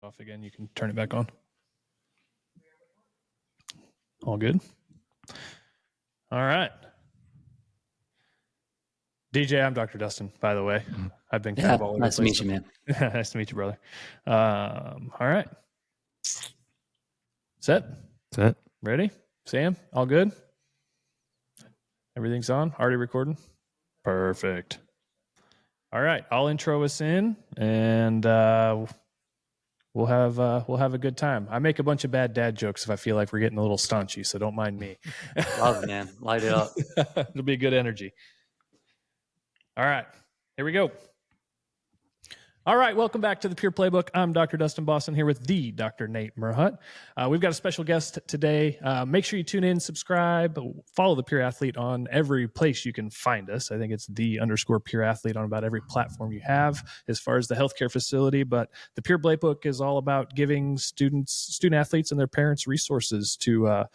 off again. You can turn it back on. All good? All right. DJ, I'm Dr. Dustin, by the way. I've been kind of all over nice the place. to meet you, man. Nice to meet you, brother. All right. Set? Ready? Sam, all good? Everything's on? Already recording? Perfect. All right. I'll intro us in, and we'll have a good time. I make a bunch of bad dad jokes if I feel like we're getting a little staunchy, so don't mind me. Love it, man. Light it up. It'll be good energy. All right. Here we go. All right, welcome back to the Pure Playbook. I'm Dr. Dustin Bosson here with the Dr. Nate Merhaut. We've got a special guest today. Make sure you tune in, subscribe, follow the Pure Athlete on every place you can find us. I think it's _Pure Athlete on about every platform you have as far as the healthcare facility. But the Pure Playbook is all about giving student athletes and their parents resources to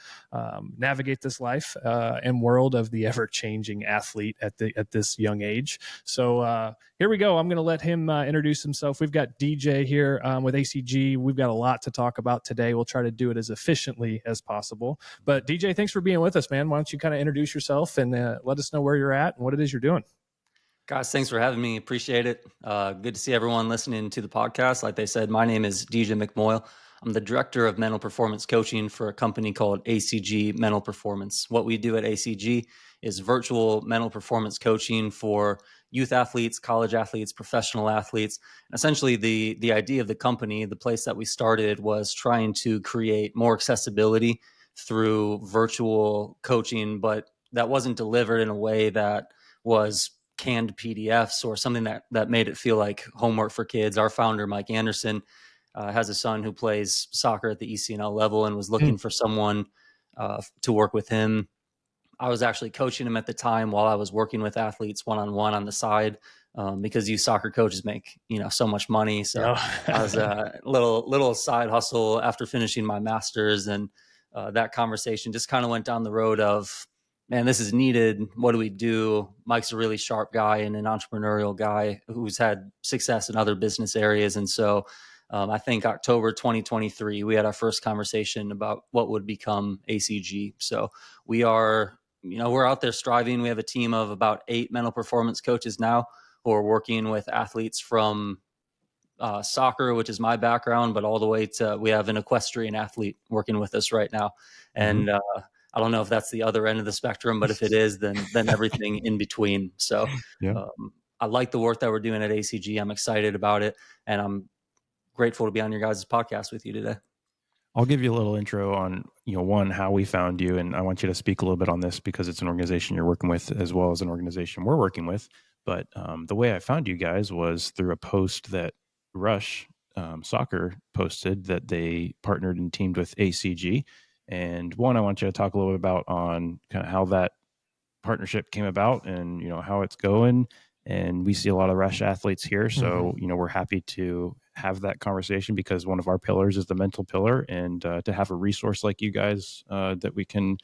navigate this life and world of the ever-changing athlete at this young age. So here we go. I'm going to let him introduce himself. We've got DJ here with ACG. We've got a lot to talk about today. We'll try to do it as efficiently as possible. But DJ, thanks for being with us, man. Why don't you kind of introduce yourself and let us know where you're at and what it is you're doing. Guys, thanks for having me. Appreciate it. Good to see everyone listening to the podcast. Like they said, my name is DJ McMoil. I'm the director of mental performance coaching for a company called ACG Mental Performance. What we do at ACG is virtual mental performance coaching for youth athletes, college athletes, professional athletes. And essentially, the idea of the company, the place that we started, was trying to create more accessibility through virtual coaching, but that wasn't delivered in a way that was canned PDFs or something that made it feel like homework for kids. Our founder, Mike Anderson, has a son who plays soccer at the ECNL level and was looking for someone to work with him. I was actually coaching him at the time while I was working with athletes one-on-one on the side because you soccer coaches make, so much money. So I was a little side hustle after finishing my master's, and that conversation just kind of went down the road of, man, this is needed. What do we do? Mike's a really sharp guy and an entrepreneurial guy who's had success in other business areas. And so I think October 2023, we had our first conversation about what would become ACG. So we are, we're out there striving. We have a team of about 8 mental performance coaches now who are working with athletes from soccer, which is my background, but all the way to, we have an equestrian athlete working with us right now. And I don't know if that's the other end of the spectrum, but if it is, then everything in between. So I like the work that we're doing at ACG. I'm excited about it, and I'm grateful to be on your guys' podcast with you today. I'll give you a little intro on, one, how we found you. And I want you to speak a little bit on this because it's an organization you're working with as well as an organization we're working with. But the way I found you guys was through a post that Rush Soccer posted that they partnered and teamed with ACG. And one, I want you to talk a little bit about on kind of how that partnership came about and, how it's going. And we see a lot of Rush athletes here. So, we're happy to have that conversation because one of our pillars is the mental pillar, and to have a resource like you guys that we can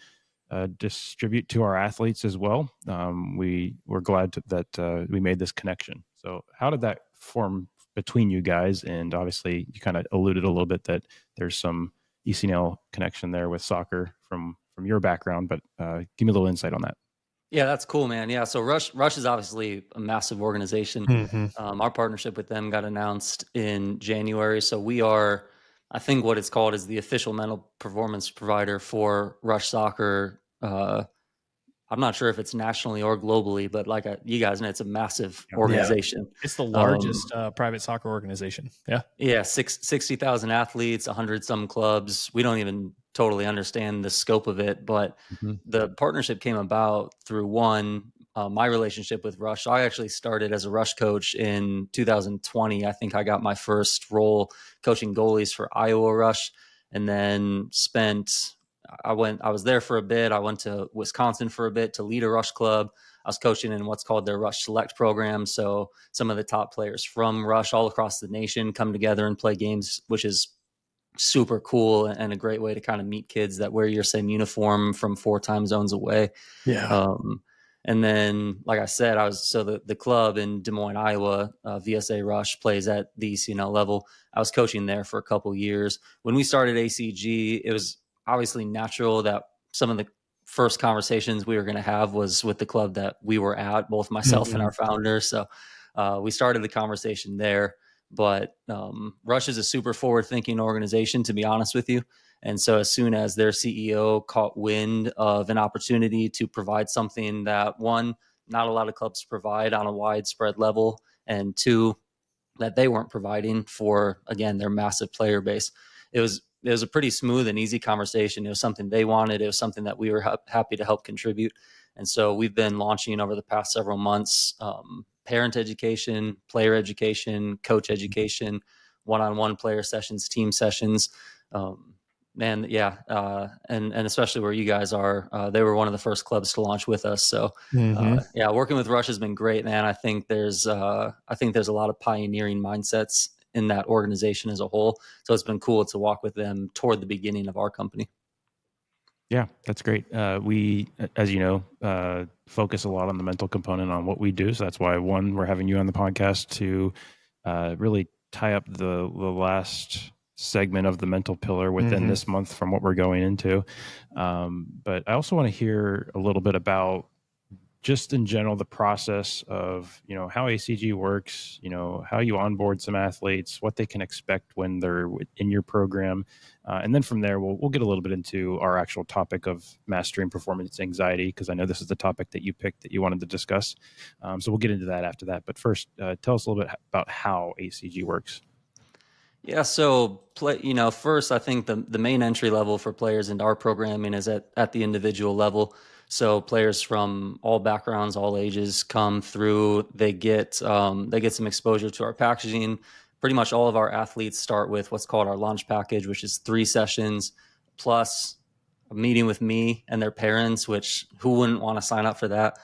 distribute to our athletes as well. We're glad that we made this connection. So how did that form between you guys? And obviously you kind of alluded a little bit that there's some ECNL connection there with soccer from your background, but give me a little insight on that. Yeah, that's cool, man. Yeah, so Rush is obviously a massive organization. Our partnership with them got announced in January. So we are, I think what it's called is the official mental performance provider for Rush Soccer. I'm not sure if it's nationally or globally, but like you guys know, it's a massive organization. Yeah. It's the largest private soccer organization. Yeah, 60,000 athletes, 100 some clubs. We don't even totally understand the scope of it, but the partnership came about through my relationship with Rush. I actually started as a Rush coach in 2020. I think I got my first role coaching goalies for Iowa Rush, and then I was there for a bit. I went to Wisconsin for a bit to lead a Rush club. I was coaching in what's called their Rush Select program. So some of the top players from Rush all across the nation come together and play games, which is super cool and a great way to kind of meet kids that wear your same uniform from 4 time zones away. Yeah. And then, like I said, the club in Des Moines, Iowa, VSA Rush, plays at the ECNL level. I was coaching there for a couple years. When we started ACG, it was obviously natural that some of the first conversations we were going to have was with the club that we were at, both myself and our founder. So we started the conversation there. But Rush is a super forward-thinking organization, to be honest with you. And so as soon as their CEO caught wind of an opportunity to provide something that, one, not a lot of clubs provide on a widespread level, and two, that they weren't providing for, again, their massive player base, it was a pretty smooth and easy conversation. It was something they wanted. It was something that we were happy to help contribute. And so we've been launching over the past several months, parent education, player education, coach education, one-on-one player sessions, team sessions. And especially where you guys are, they were one of the first clubs to launch with us. So working with Rush has been great, man. I think there's a lot of pioneering mindsets in that organization as a whole. So it's been cool to walk with them toward the beginning of our company. Yeah, that's great. We, as you know, focus a lot on the mental component on what we do. So that's why, one, we're having you on the podcast to really tie up the last segment of the mental pillar within this month from what we're going into. But I also want to hear a little bit about, just in general, the process of, how ACG works, how you onboard some athletes, what they can expect when they're in your program. And then from there, we'll get a little bit into our actual topic of mastering performance anxiety, because I know this is the topic that you picked that you wanted to discuss. So we'll get into that after that. But first, tell us a little bit about how ACG works. Yeah, so first, I think the main entry level for players into our programming is at the individual level. So players from all backgrounds, all ages come through. They get some exposure to our packaging. Pretty much all of our athletes start with what's called our launch package, which is 3 sessions plus a meeting with me and their parents, which who wouldn't want to sign up for that?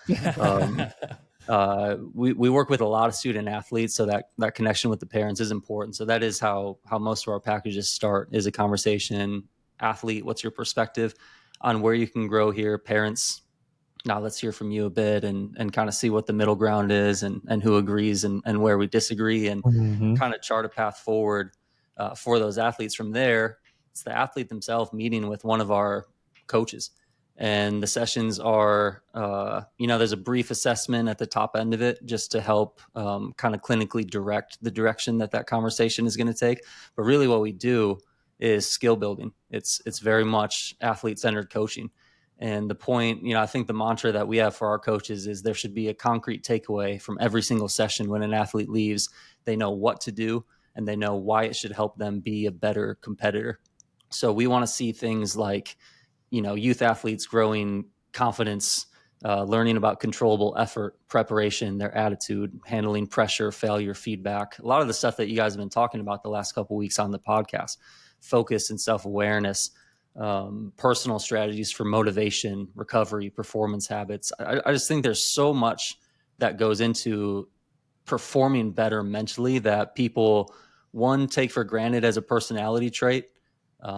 We work with a lot of student athletes, so that connection with the parents is important. So that is how most of our packages start, is a conversation. Athlete, what's your perspective on where you can grow here? Parents, now let's hear from you a bit and kind of see what the middle ground is and who agrees and where we disagree, and kind of chart a path forward for those athletes. From there, it's the athlete themselves meeting with one of our coaches. And the sessions are, there's a brief assessment at the top end of it just to help kind of clinically direct the direction that conversation is going to take. But really what we do is skill building. It's very much athlete-centered coaching. And the point, I think the mantra that we have for our coaches is there should be a concrete takeaway from every single session. When an athlete leaves, they know what to do and they know why it should help them be a better competitor. So we want to see things like, youth athletes growing confidence, learning about controllable effort, preparation, their attitude, handling pressure, failure, feedback. A lot of the stuff that you guys have been talking about the last couple of weeks on the podcast, focus and self-awareness, personal strategies for motivation, recovery, performance habits. I just think there's so much that goes into performing better mentally that people, one, take for granted as a personality trait.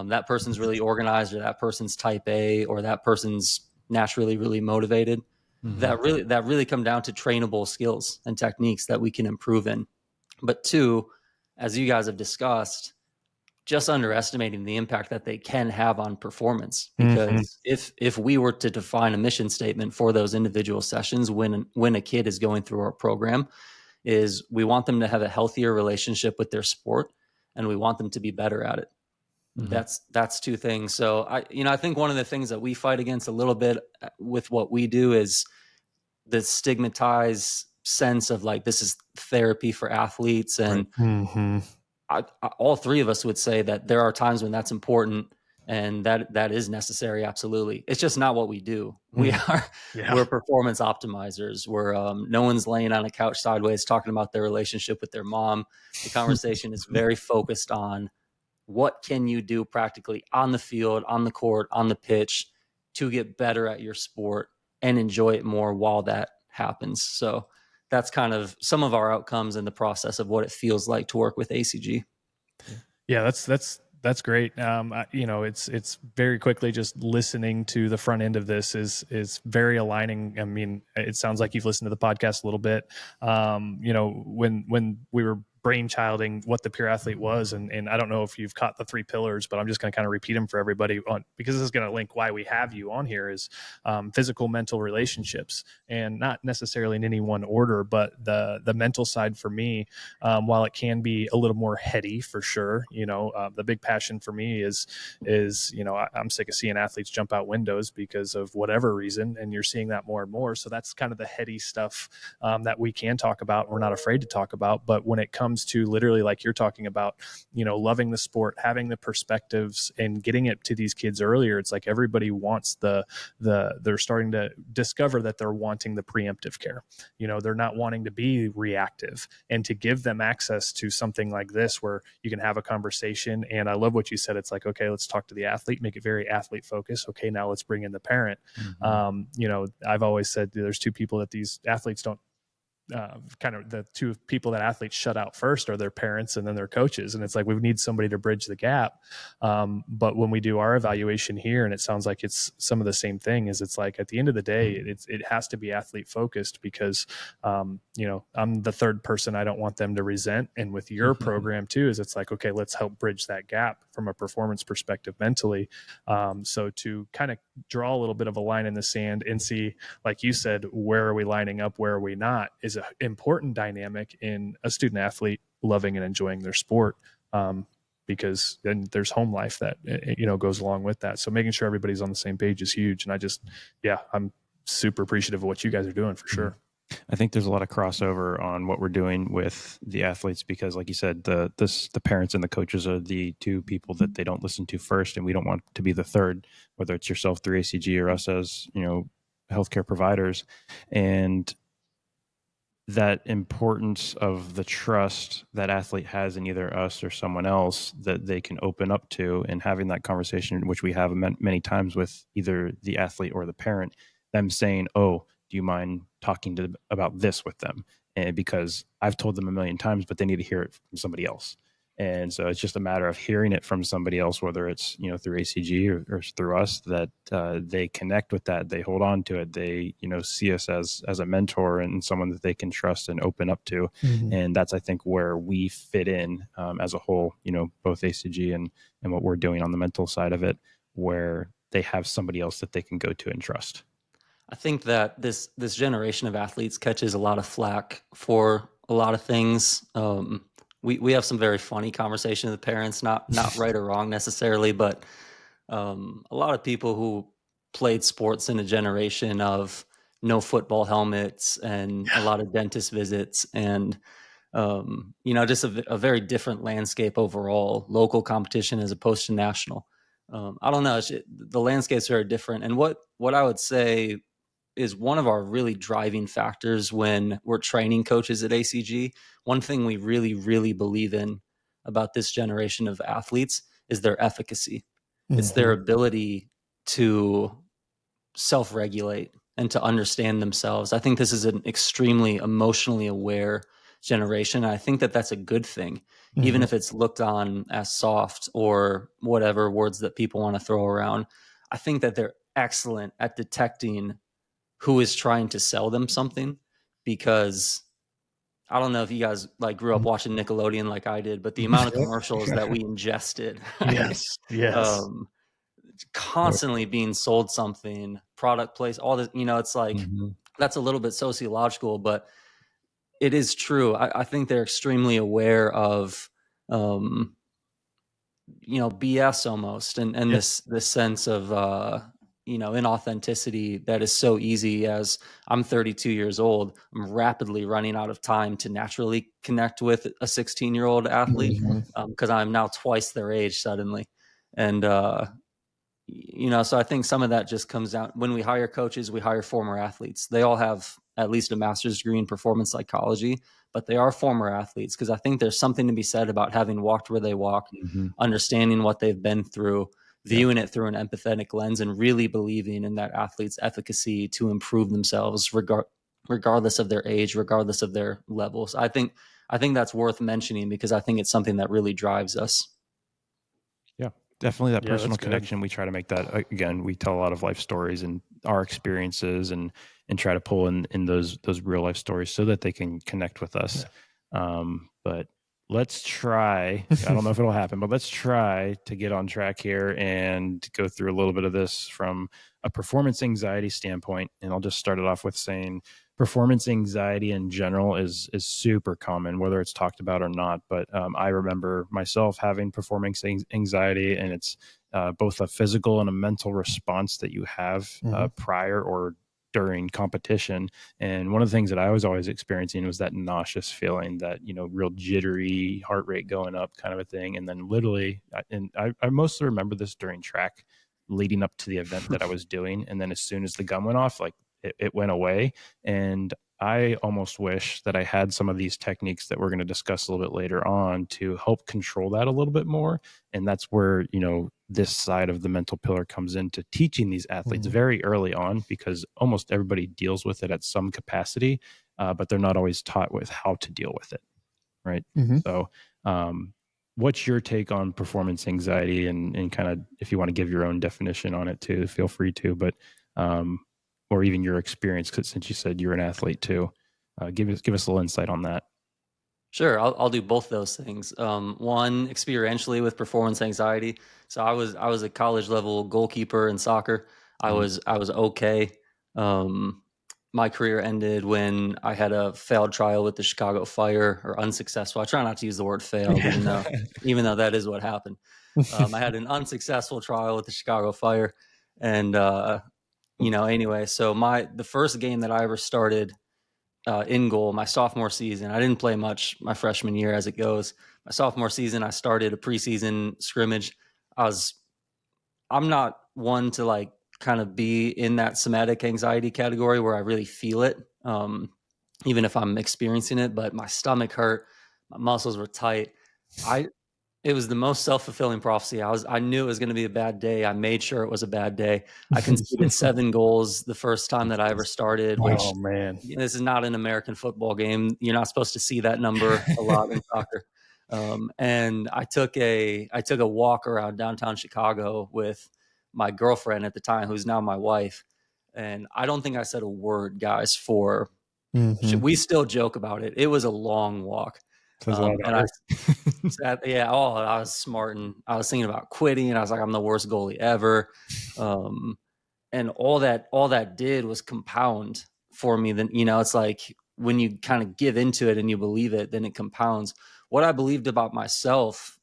That person's really organized, or that person's type A, or that person's naturally really motivated. That really come down to trainable skills and techniques that we can improve in. But two, as you guys have discussed, just underestimating the impact that they can have on performance. Because if we were to define a mission statement for those individual sessions when a kid is going through our program, is we want them to have a healthier relationship with their sport, and we want them to be better at it. That's two things. So I think one of the things that we fight against a little bit with what we do is the stigmatized sense of like, this is therapy for athletes. And all three of us would say that there are times when that's important and that is necessary. Absolutely. It's just not what we do. We're performance optimizers. We're no one's laying on a couch sideways talking about their relationship with their mom. The conversation is very focused on what can you do practically on the field, on the court, on the pitch to get better at your sport and enjoy it more while that happens. So that's kind of some of our outcomes in the process of what it feels like to work with ACG. Yeah, that's That's great. It's very quickly just listening to the front end of this is very aligning. I mean, it sounds like you've listened to the podcast a little bit. When we were brainchilding what the Pure Athlete was, and I don't know if you've caught the 3 pillars, but I'm just going to kind of repeat them for everybody because this is going to link why we have you on here is physical, mental, relationships, and not necessarily in any one order, but the mental side for me, while it can be a little more heady for sure, the big passion for me is I'm sick of seeing athletes jump out windows because of whatever reason, and you're seeing that more and more. So that's kind of the heady stuff that we can talk about. We're not afraid to talk about, but when it comes to literally like you're talking about, loving the sport, having the perspectives, and getting it to these kids earlier, it's like everybody wants they're starting to discover that they're wanting the preemptive care. They're not wanting to be reactive, and to give them access to something like this where you can have a conversation. And I love what you said. It's like, okay, let's talk to the athlete, make it very athlete focused. Okay, now let's bring in the parent. I've always said there's 2 people that these athletes don't kind of the 2 people that athletes shut out first are their parents and then their coaches. And it's like, we need somebody to bridge the gap. But when we do our evaluation here, and it sounds like it's some of the same thing, is it's like, at the end of the day, it has to be athlete focused because, I'm the third person I don't want them to resent. And with your program too, is it's like, okay, let's help bridge that gap from a performance perspective mentally. So to kind of draw a little bit of a line in the sand and see, like you said, where are we lining up, where are we not, is an important dynamic in a student athlete loving and enjoying their sport, because then there's home life that goes along with that. So making sure everybody's on the same page is huge. And I'm super appreciative of what you guys are doing for sure. I think there's a lot of crossover on what we're doing with the athletes because, like you said, the parents and the coaches are the 2 people that they don't listen to first, and we don't want to be the third, whether it's yourself through ACG or us as healthcare providers. And that importance of the trust that athlete has in either us or someone else that they can open up to, and having that conversation, which we have many times with either the athlete or the parent, them saying, oh, do you mind talking about this with them? And because I've told them a million times, but they need to hear it from somebody else. And so it's just a matter of hearing it from somebody else, whether it's, through ACG or through us, that they connect with that, they hold on to it. They, see us as a mentor and someone that they can trust and open up to. Mm-hmm. And that's, I think, where we fit in as a whole, both ACG and what we're doing on the mental side of it, where they have somebody else that they can go to and trust. I think that this generation of athletes catches a lot of flack for a lot of things. We have some very funny conversations with parents, not right or wrong necessarily, but a lot of people who played sports in a generation of no football helmets and a lot of dentist visits and just a very different landscape overall, local competition as opposed to national. I don't know, the landscapes are different. And what I would say is one of our really driving factors when we're training coaches at ACG. One thing we really, really believe in about this generation of athletes is their efficacy. Mm-hmm. It's their ability to self-regulate and to understand themselves. I think this is an extremely emotionally aware generation. And I think that that's a good thing, mm-hmm. even if it's looked on as soft or whatever words that people want to throw around. I think that they're excellent at detecting who is trying to sell them something, because I don't know if you guys grew up watching Nickelodeon like I did, but the amount of commercials that we ingested, yes, constantly being sold something, product place, all this, it's like, mm-hmm. that's a little bit sociological, but it is true. I think they're extremely aware of, BS almost, and this sense of, inauthenticity that is so easy. As I'm 32 years old, I'm rapidly running out of time to naturally connect with a 16-year-old athlete, because I'm now twice their age suddenly. And, so I think some of that just comes down when we hire coaches, we hire former athletes. They all have at least a master's degree in performance psychology, but they are former athletes, because I think there's something to be said about having walked where they walk, mm-hmm. understanding what they've been through, viewing it through an empathetic lens, and really believing in that athlete's efficacy to improve themselves regardless of their age, regardless of their levels. I think that's worth mentioning, because I think it's something that really drives us. Definitely that Yeah, personal that's good. connection. We try to make that, again, we tell a lot of life stories and our experiences and try to pull in those real life stories so that they can connect with us. But let's try, I don't know if it'll happen, but let's try to get on track here and go through a little bit of this from a performance anxiety standpoint. And I'll just start it off with saying performance anxiety in general is super common, whether it's talked about or not. But I remember myself having performance anxiety, and it's both a physical and a mental response that you have prior or during competition. And one of the things that I was always experiencing was that nauseous feeling, that, real jittery heart rate going up kind of a thing. And then literally, and I mostly remember this during track leading up to the event that I was doing. And then as soon as the gun went off, like it went away. And I almost wish that I had some of these techniques that we're going to discuss a little bit later on to help control that a little bit more. And that's where, this side of the mental pillar comes into teaching these athletes very early on, because almost everybody deals with it at some capacity, but they're not always taught with how to deal with it. Right. So, what's your take on performance anxiety, and kind of, if you want to give your own definition on it too, feel free to, but, or even your experience, because since you said you're an athlete too, give us a little insight on that. Sure, I'll do both those things. One, experientially with performance anxiety. So I was a college level goalkeeper in soccer. I was okay. My career ended when I had a failed trial with the Chicago Fire, or unsuccessful. I try not to use the word failed, even though that is what happened. I had an unsuccessful trial with the Chicago Fire, and anyway. So the first game that I ever started in goal my sophomore season. I didn't play much my freshman year, as it goes. My sophomore season, I started a preseason scrimmage. I'm not one to like kind of be in that somatic anxiety category where I really feel it, even if I'm experiencing it. But my stomach hurt, my muscles were tight. It was the most self-fulfilling prophecy. I knew it was going to be a bad day. I made sure it was a bad day. I conceded 7 goals the first time that I ever started, which, Oh man, this is not an American football game. You're not supposed to see that number a lot in soccer. And I took a walk around downtown Chicago with my girlfriend at the time, who's now my wife. And I don't think I said a word, guys, for we still joke about it. It was a long walk. And I was smart, and I was thinking about quitting, and I was like, I'm the worst goalie ever. And all that did was compound for me. Then, it's like when you kind of give into it and you believe it, then it compounds. What I believed about myself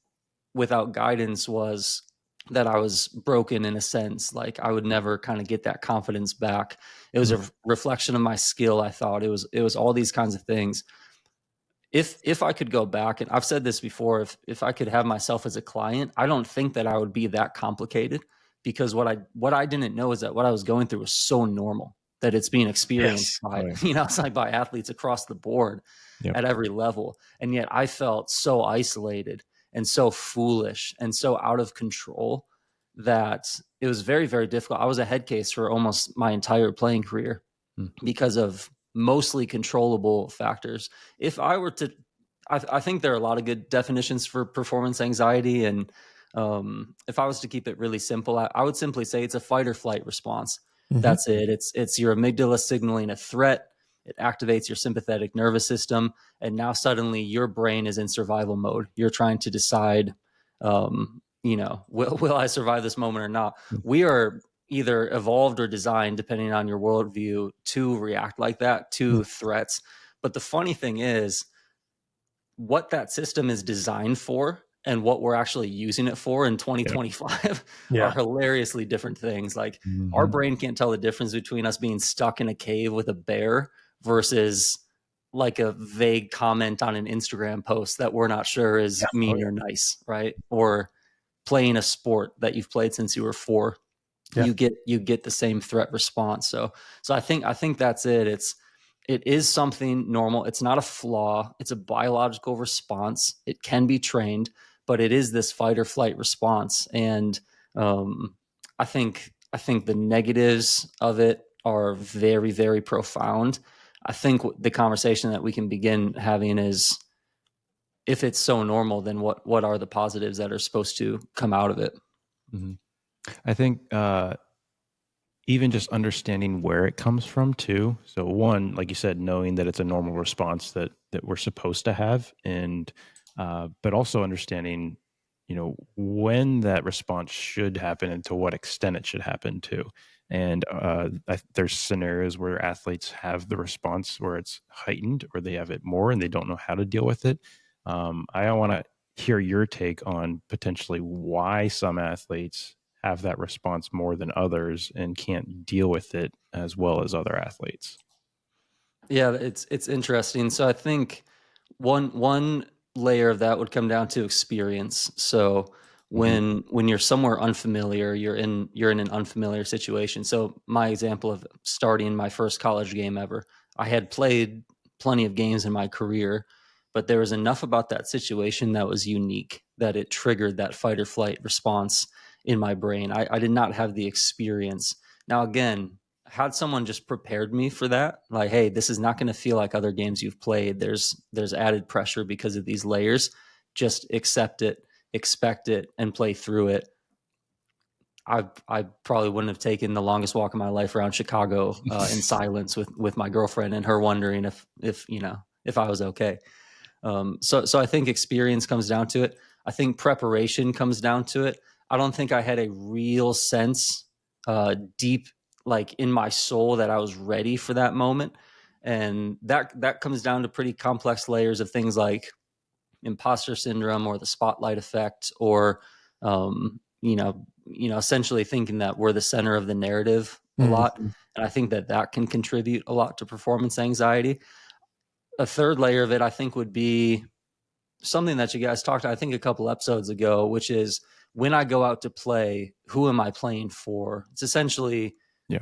without guidance was that I was broken, in a sense. Like I would never kind of get that confidence back. It was a reflection of my skill. I thought it was all these kinds of things. If I could go back, and I've said this before, if I could have myself as a client, I don't think that I would be that complicated, because what I didn't know is that what I was going through was so normal that it's being experienced by, it's like by athletes across the board at every level. And yet I felt so isolated and so foolish and so out of control that it was very, very difficult. I was a head case for almost my entire playing career because of mostly controllable factors. If I were to, I think there are a lot of good definitions for performance anxiety. And if I was to keep it really simple, I would simply say it's a fight or flight response. That's it. It's your amygdala signaling a threat. It activates your sympathetic nervous system. And now suddenly your brain is in survival mode. You're trying to decide, will I survive this moment or not? We are either evolved or designed, depending on your worldview, to react like that to threats. But the funny thing is, what that system is designed for and what we're actually using it for in 2025 are hilariously different things. Like our brain can't tell the difference between us being stuck in a cave with a bear versus like a vague comment on an Instagram post that we're not sure is mean or nice, right? Or playing a sport that you've played since you were 4. You get the same threat response. So I think that's it. It is something normal. It's not a flaw. It's a biological response. It can be trained, but it is this fight or flight response. And I think the negatives of it are very, very profound. I think the conversation that we can begin having is, if it's so normal, then what are the positives that are supposed to come out of it? Mm-hmm. I think even just understanding where it comes from too. So one, like you said, knowing that it's a normal response that we're supposed to have, and but also understanding, when that response should happen and to what extent it should happen too. And there's scenarios where athletes have the response where it's heightened or they have it more and they don't know how to deal with it. I want to hear your take on potentially why some athletes have that response more than others and can't deal with it as well as other athletes. Yeah, it's interesting. So I think one layer of that would come down to experience. So when you're somewhere unfamiliar, you're in an unfamiliar situation. So my example of starting my first college game ever, I had played plenty of games in my career, but there was enough about that situation that was unique that it triggered that fight or flight response in my brain. I did not have the experience. Now again, had someone just prepared me for that, like, hey, this is not going to feel like other games you've played. There's added pressure because of these layers. Just accept it, expect it, and play through it. I probably wouldn't have taken the longest walk of my life around Chicago in silence with my girlfriend and her wondering if I was okay. So I think experience comes down to it. I think preparation comes down to it. I don't think I had a real sense deep, like in my soul, that I was ready for that moment. And that comes down to pretty complex layers of things like imposter syndrome or the spotlight effect, or essentially thinking that we're the center of the narrative a lot. And I think that can contribute a lot to performance anxiety. A third layer of it, I think, would be something that you guys talked, I think, a couple episodes ago, which is when I go out to play, who am I playing for? It's essentially,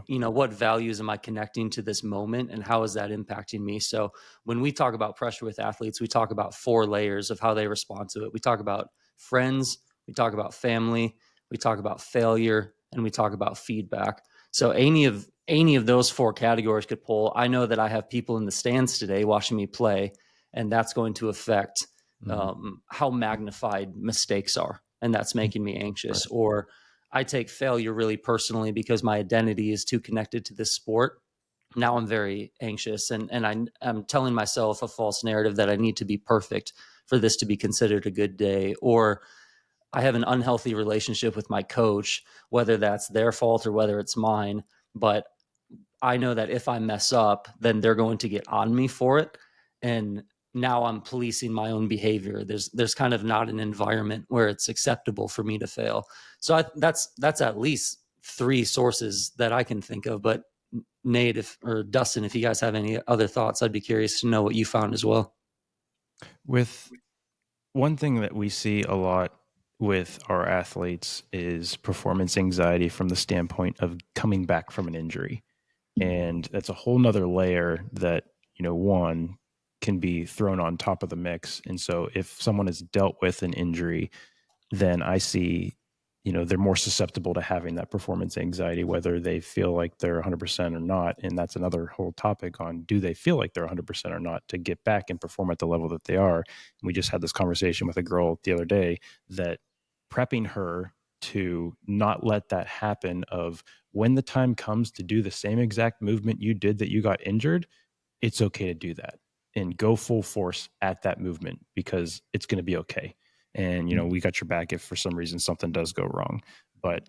what values am I connecting to this moment and how is that impacting me? So when we talk about pressure with athletes, we talk about 4 layers of how they respond to it. We talk about friends, we talk about family, we talk about failure, and we talk about feedback. So any of those 4 categories could pull. I know that I have people in the stands today watching me play, and that's going to affect how magnified mistakes are, and that's making me anxious. Right. Or I take failure really personally because my identity is too connected to this sport. Now I'm very anxious, and I'm telling myself a false narrative that I need to be perfect for this to be considered a good day. Or I have an unhealthy relationship with my coach, whether that's their fault or whether it's mine. But I know that if I mess up, then they're going to get on me for it. And now I'm policing my own behavior. There's kind of not an environment where it's acceptable for me to fail. So that's at least 3 sources that I can think of. But Nate, or Dustin, if you guys have any other thoughts, I'd be curious to know what you found as well. With one thing that we see a lot with our athletes is performance anxiety from the standpoint of coming back from an injury. And that's a whole nother layer that, one can be thrown on top of the mix. And so if someone has dealt with an injury, then I see, they're more susceptible to having that performance anxiety, whether they feel like they're 100% or not. And that's another whole topic on, do they feel like they're 100% or not to get back and perform at the level that they are? And we just had this conversation with a girl the other day that prepping her to not let that happen, of when the time comes to do the same exact movement you did that you got injured, it's okay to do that and go full force at that movement because it's going to be okay. And, we got your back if for some reason something does go wrong. But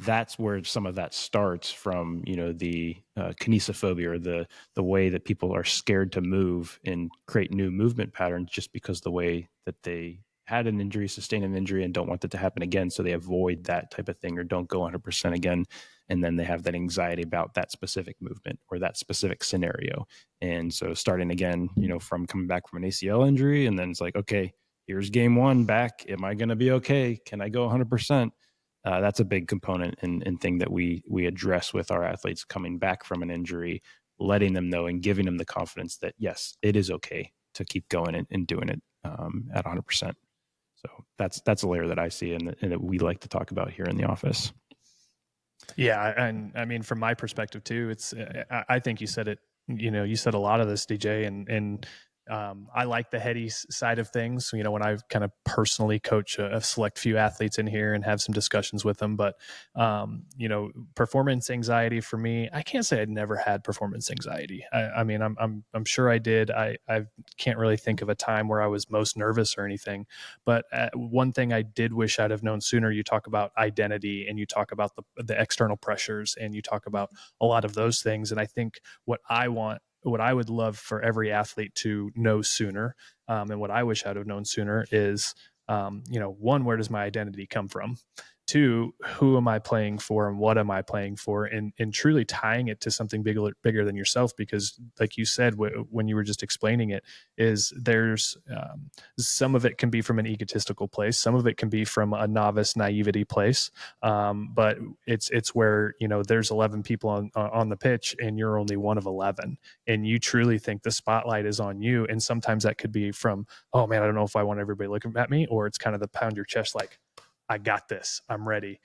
that's where some of that starts from, the kinesiophobia, or the way that people are scared to move and create new movement patterns just because the way that they had an injury, sustained an injury, and don't want it to happen again. So they avoid that type of thing or don't go 100% again. And then they have that anxiety about that specific movement or that specific scenario. And so starting again, from coming back from an ACL injury, and then it's like, okay, here's game 1 back. Am I going to be okay? Can I go 100%? That's a big component and thing that we address with our athletes coming back from an injury, letting them know and giving them the confidence that, yes, it is okay to keep going and doing it at 100%. So that's a layer that I see and that we like to talk about here in the office. Yeah, and I mean, from my perspective too, it's I think you said it. You said a lot of this, DJ, and I like the heady side of things, when I kind of personally coach a select few athletes in here and have some discussions with them. But, performance anxiety for me, I can't say I'd never had performance anxiety. I mean, I'm sure I did. I can't really think of a time where I was most nervous or anything. But one thing I did wish I'd have known sooner, you talk about identity and you talk about the external pressures and you talk about a lot of those things. And I think what I would love for every athlete to know sooner, and what I wish I'd have known sooner is, one, where does my identity come from? Two, who am I playing for and what am I playing for? And truly tying it to something bigger than yourself, because like you said, when you were just explaining it, is there's some of it can be from an egotistical place. Some of it can be from a novice naivety place. But it's where, there's 11 people on the pitch and you're only one of 11, and you truly think the spotlight is on you. And sometimes that could be from, oh man, I don't know if I want everybody looking at me, or it's kind of the pound your chest, like, I got this, I'm ready.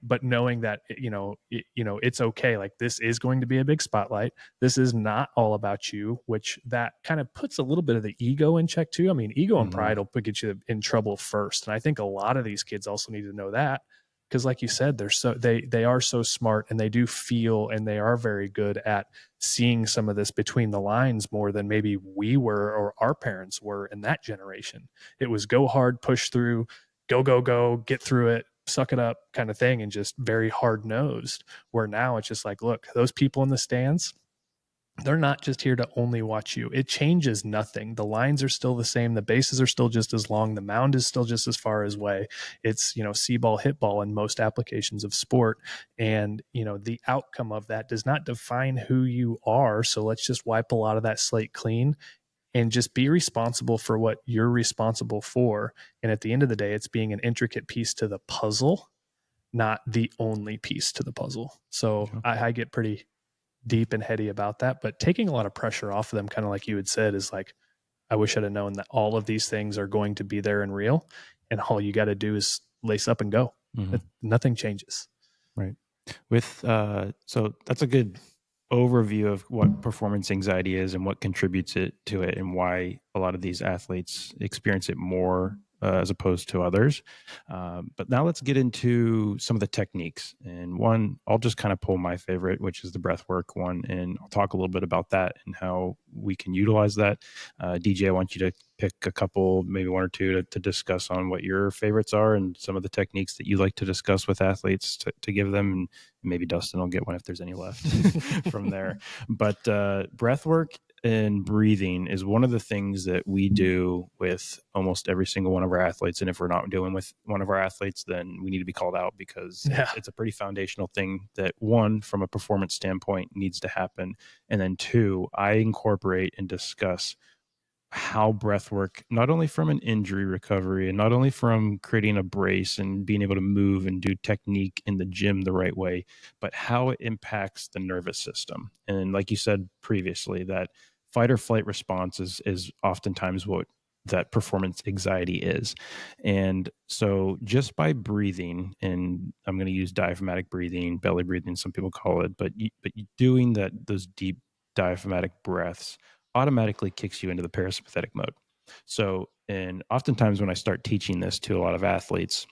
But knowing that, it's okay. Like, this is going to be a big spotlight. This is not all about you, which that kind of puts a little bit of the ego in check too. I mean, ego and pride will get you in trouble first. And I think a lot of these kids also need to know that, because like you said, they are so smart, and they do feel, and they are very good at seeing some of this between the lines more than maybe we were or our parents were in that generation. It was go hard, push through, go, get through it, suck it up kind of thing, and just very hard nosed. Where now it's just like, look, those people in the stands, they're not just here to only watch you. It changes nothing. The lines are still the same. The bases are still just as long. The mound is still just as far away. It's, see ball, hit ball in most applications of sport. And, the outcome of that does not define who you are. So let's just wipe a lot of that slate clean and just be responsible for what you're responsible for. And at the end of the day, it's being an intricate piece to the puzzle, not the only piece to the puzzle. So I get pretty deep and heady about that, but taking a lot of pressure off of them, kind of like you had said, is like, I wish I'd have known that all of these things are going to be there and real, and all you got to do is lace up and go. Nothing changes. Right. So that's a good overview of what performance anxiety is and what contributes to it, and why a lot of these athletes experience it more as opposed to others. But now let's get into some of the techniques. And one, I'll just kind of pull my favorite, which is the breathwork one, and I'll talk a little bit about that and how we can utilize that. DJ, I want you to pick a couple, maybe one or two, to discuss on what your favorites are and some of the techniques that you like to discuss with athletes to give them. And maybe Dustin will get one if there's any left from there. But breathwork and breathing is one of the things that we do with almost every single one of our athletes. And if we're not doing with one of our athletes, then we need to be called out, because it's a pretty foundational thing that, one, from a performance standpoint, needs to happen. And then two, I incorporate and discuss how breath work, not only from an injury recovery and not only from creating a brace and being able to move and do technique in the gym the right way, but how it impacts the nervous system. And like you said previously, that fight or flight response is oftentimes what that performance anxiety is. And so just by breathing, and I'm going to use diaphragmatic breathing, belly breathing, some people call it, but doing those deep diaphragmatic breaths automatically kicks you into the parasympathetic mode. So, and oftentimes when I start teaching this to a lot of athletes,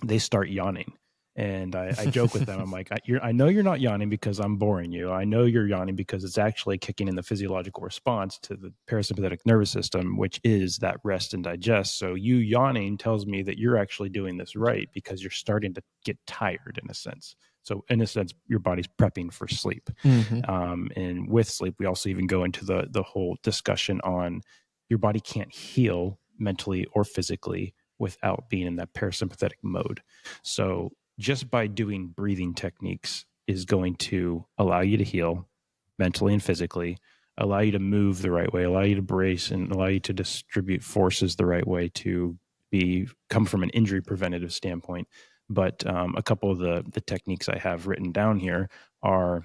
they start yawning. And I joke with them. I'm like, I know you're not yawning because I'm boring you. I know you're yawning because it's actually kicking in the physiological response to the parasympathetic nervous system, which is that rest and digest. So you yawning tells me that you're actually doing this right, because you're starting to get tired in a sense. So in a sense, your body's prepping for sleep. And with sleep, we also even go into the whole discussion on your body can't heal mentally or physically without being in that parasympathetic mode. So just by doing breathing techniques is going to allow you to heal mentally and physically, allow you to move the right way, allow you to brace, and allow you to distribute forces the right way to come from an injury preventative standpoint. But a couple of the techniques I have written down here are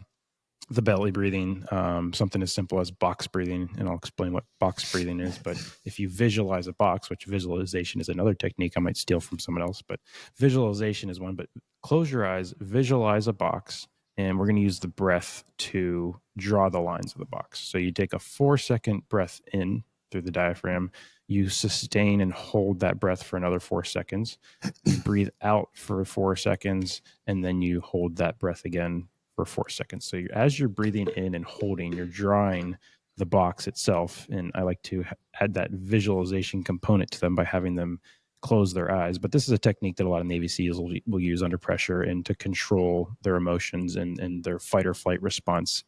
the belly breathing, something as simple as box breathing, and I'll explain what box breathing is. But if you visualize a box, which visualization is another technique I might steal from someone else, but visualization is one. But close your eyes, visualize a box, and we're going to use the breath to draw the lines of the box. So you take a 4-second breath in through the diaphragm. You sustain and hold that breath for another 4 seconds. You breathe out for 4 seconds, and then you hold that breath again for 4 seconds. So as you're breathing in and holding, you're drawing the box itself. And I like to add that visualization component to them by having them close their eyes. But this is a technique that a lot of Navy SEALs will use under pressure and to control their emotions and their fight or flight response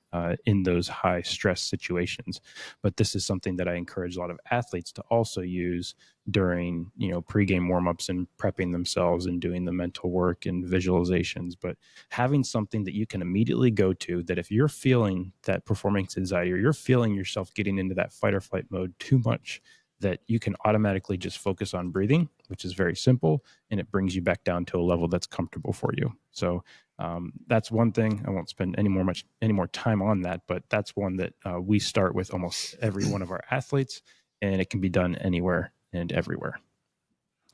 in those high stress situations. But this is something that I encourage a lot of athletes to also use during, pregame warmups and prepping themselves and doing the mental work and visualizations. But having something that you can immediately go to, that if you're feeling that performance anxiety or you're feeling yourself getting into that fight or flight mode too much, that you can automatically just focus on breathing, which is very simple, and it brings you back down to a level that's comfortable for you. So that's one thing. I won't spend any more time on that, but that's one that we start with almost every one of our athletes, and it can be done anywhere and everywhere.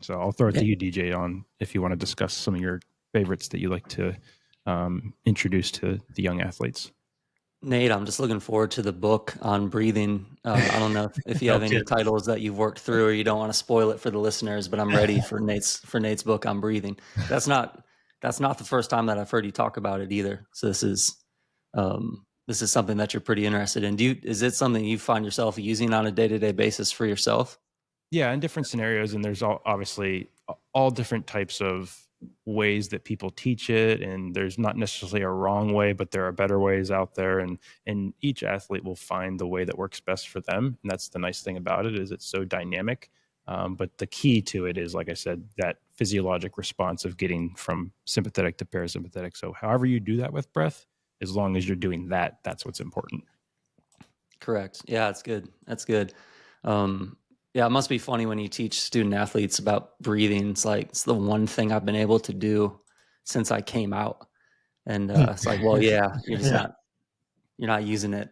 So I'll throw it to you, DJ, on if you want to discuss some of your favorites that you like to introduce to the young athletes. Nate, I'm just looking forward to the book on breathing. I don't know if you have any titles that you've worked through, or you don't want to spoil it for the listeners, but I'm ready for Nate's book on breathing. That's not the first time that I've heard you talk about it either. So this is something that you're pretty interested in. Is it something you find yourself using on a day-to-day basis for yourself? Yeah, in different scenarios, and there's obviously all different types of ways that people teach it, and there's not necessarily a wrong way, but there are better ways out there, and each athlete will find the way that works best for them. And that's the nice thing about it, is it's so dynamic. But the key to it is, like I said, that physiologic response of getting from sympathetic to parasympathetic. So however you do that with breath, as long as you're doing that, that's what's important. Correct. Yeah, that's good. Yeah, it must be funny when you teach student athletes about breathing. It's the one thing I've been able to do since I came out. And it's like, well, yeah, you're just you're not using it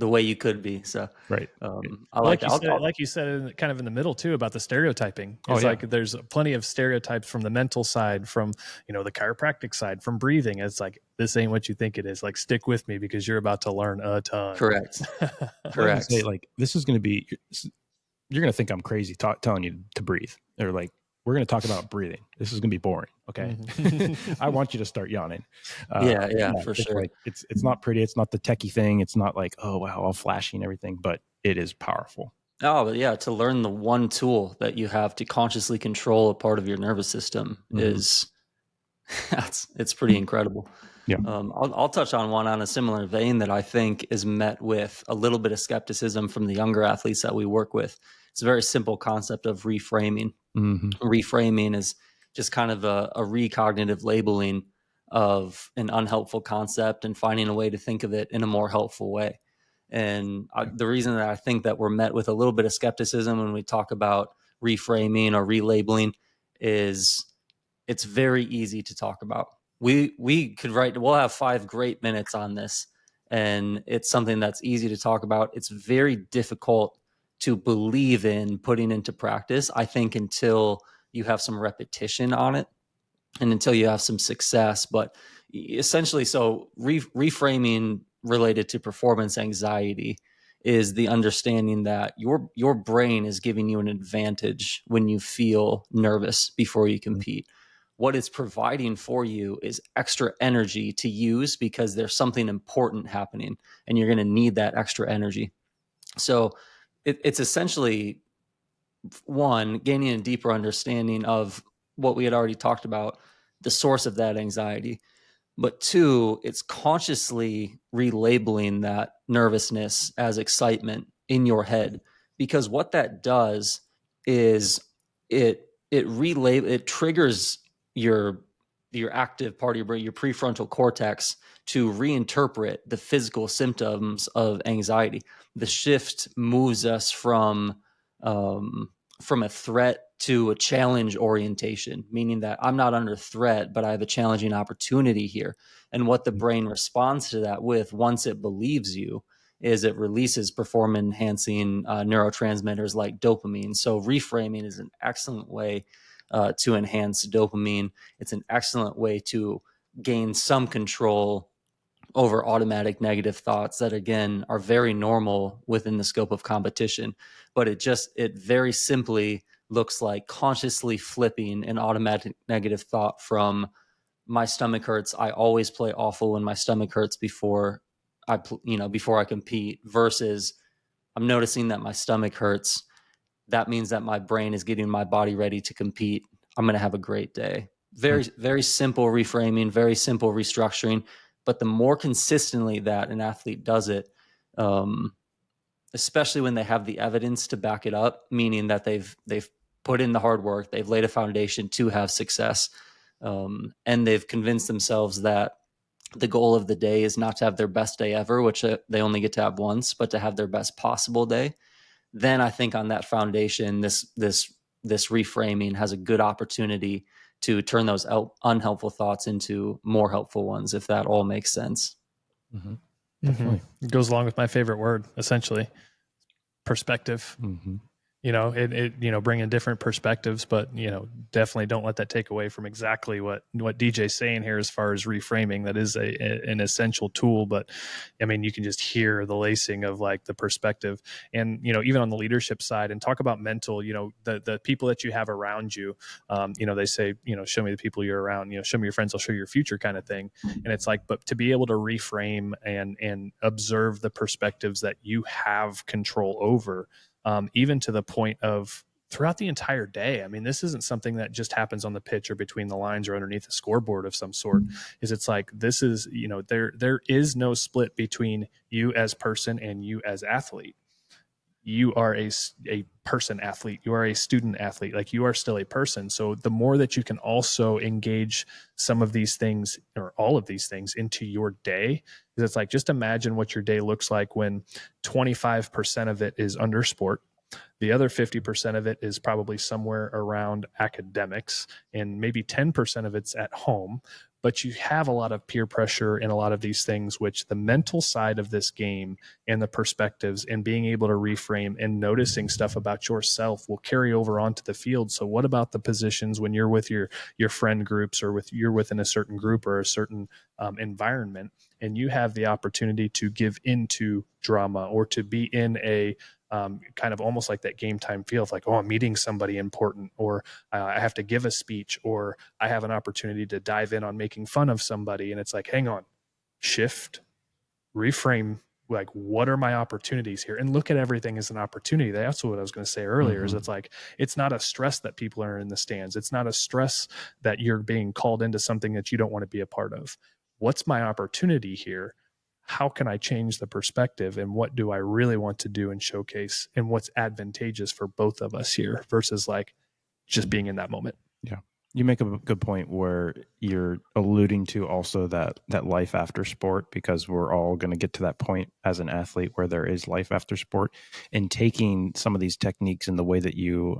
the way you could be. So right. I like that. Like you said, kind of in the middle too, about the stereotyping. It's like there's plenty of stereotypes from the mental side, from the chiropractic side, from breathing. It's like, this ain't what you think it is. Like, stick with me because you're about to learn a ton. Correct. Say, like, this is going to be, you're going to think I'm crazy telling you to breathe. They're like, we're going to talk about breathing. This is going to be boring. Okay. Mm-hmm. I want you to start yawning. For sure. Like, it's not pretty. It's not the techie thing. It's not like, oh, wow, all flashy and everything, but it is powerful. Oh, but yeah, to learn the one tool that you have to consciously control a part of your nervous system is, it's pretty incredible. Yeah. I'll touch on one on a similar vein that I think is met with a little bit of skepticism from the younger athletes that we work with. It's a very simple concept of reframing. Mm-hmm. Reframing is just kind of a recognitive labeling of an unhelpful concept and finding a way to think of it in a more helpful way. And the reason that I think that we're met with a little bit of skepticism when we talk about reframing or relabeling is it's very easy to talk about. We'll have 5 great minutes on this, and it's something that's easy to talk about. It's very difficult to believe in putting into practice, I think, until you have some repetition on it and until you have some success. But essentially, so reframing related to performance anxiety is the understanding that your brain is giving you an advantage when you feel nervous before you compete. What it's providing for you is extra energy to use because there's something important happening and you're going to need that extra energy. So it's essentially, one, gaining a deeper understanding of what we had already talked about, the source of that anxiety. But 2, it's consciously relabeling that nervousness as excitement in your head, because what that does is it triggers your active part of your brain, your prefrontal cortex, to reinterpret the physical symptoms of anxiety. The shift moves us from a threat to a challenge orientation, meaning that I'm not under threat, but I have a challenging opportunity here. And what the brain responds to that with, once it believes you, is it releases performance enhancing neurotransmitters like dopamine. So reframing is an excellent way to enhance dopamine. It's an excellent way to gain some control over automatic negative thoughts that, again, are very normal within the scope of competition. But it very simply looks like consciously flipping an automatic negative thought from my stomach hurts, I always play awful when my stomach hurts before I compete, versus I'm noticing that my stomach hurts. That means that my brain is getting my body ready to compete. I'm going to have a great day. Very, very simple reframing, very simple restructuring. But the more consistently that an athlete does it, especially when they have the evidence to back it up, meaning that they've put in the hard work, they've laid a foundation to have success, and they've convinced themselves that the goal of the day is not to have their best day ever, which they only get to have once, but to have their best possible day. Then I think on that foundation, this reframing has a good opportunity to turn those unhelpful thoughts into more helpful ones, if that all makes sense. Mm-hmm. Definitely. It goes along with my favorite word, essentially, perspective. Mm-hmm. Bringing different perspectives, but definitely don't let that take away from exactly what DJ's saying here as far as reframing. That is an essential tool, but I mean, you can just hear the lacing of like the perspective, and even on the leadership side, and talk about mental. The people that you have around you. They say, show me the people you're around. Show me your friends, I'll show you your future, kind of thing. And it's like, but to be able to reframe and observe the perspectives that you have control over. Even to the point of throughout the entire day. I mean, this isn't something that just happens on the pitch or between the lines or underneath a scoreboard of some sort. It's like, this is, there is no split between you as person and you as athlete. You are a person athlete. You are a student athlete. Like, you are still a person. So the more that you can also engage some of these things or all of these things into your day, is it's like, just imagine what your day looks like when 25% of it is under sport. The other 50% of it is probably somewhere around academics, and maybe 10% of it's at home. But you have a lot of peer pressure and a lot of these things, which the mental side of this game and the perspectives and being able to reframe and noticing stuff about yourself will carry over onto the field. So what about the positions when you're with your friend groups, or you're within a certain group or a certain environment, and you have the opportunity to give into drama or to be in a kind of almost like that game time feel of like, oh, I'm meeting somebody important, or I have to give a speech, or I have an opportunity to dive in on making fun of somebody. And it's like, hang on, shift, reframe, like, what are my opportunities here? And look at everything as an opportunity. That's what I was going to say earlier. Is it's like, it's not a stress that people are in the stands. It's not a stress that you're being called into something that you don't want to be a part of. What's my opportunity here? How can I change the perspective, and what do I really want to do and showcase, and what's advantageous for both of us here, versus like just being in that moment. Yeah. You make a good point where you're alluding to also that life after sport, because we're all going to get to that point as an athlete where there is life after sport, and taking some of these techniques and the way that you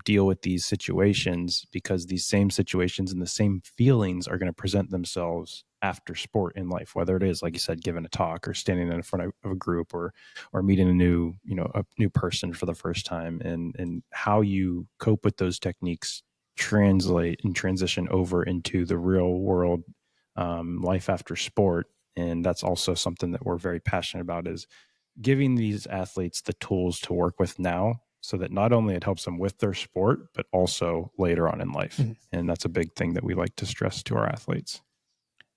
deal with these situations, because these same situations and the same feelings are going to present themselves after sport in life, whether it is, like you said, giving a talk or standing in front of a group, or meeting a new person for the first time, and how you cope with those techniques translate and transition over into the real world life after sport. And that's also something that we're very passionate about, is giving these athletes the tools to work with now, so that not only it helps them with their sport, but also later on in life. And that's a big thing that we like to stress to our athletes.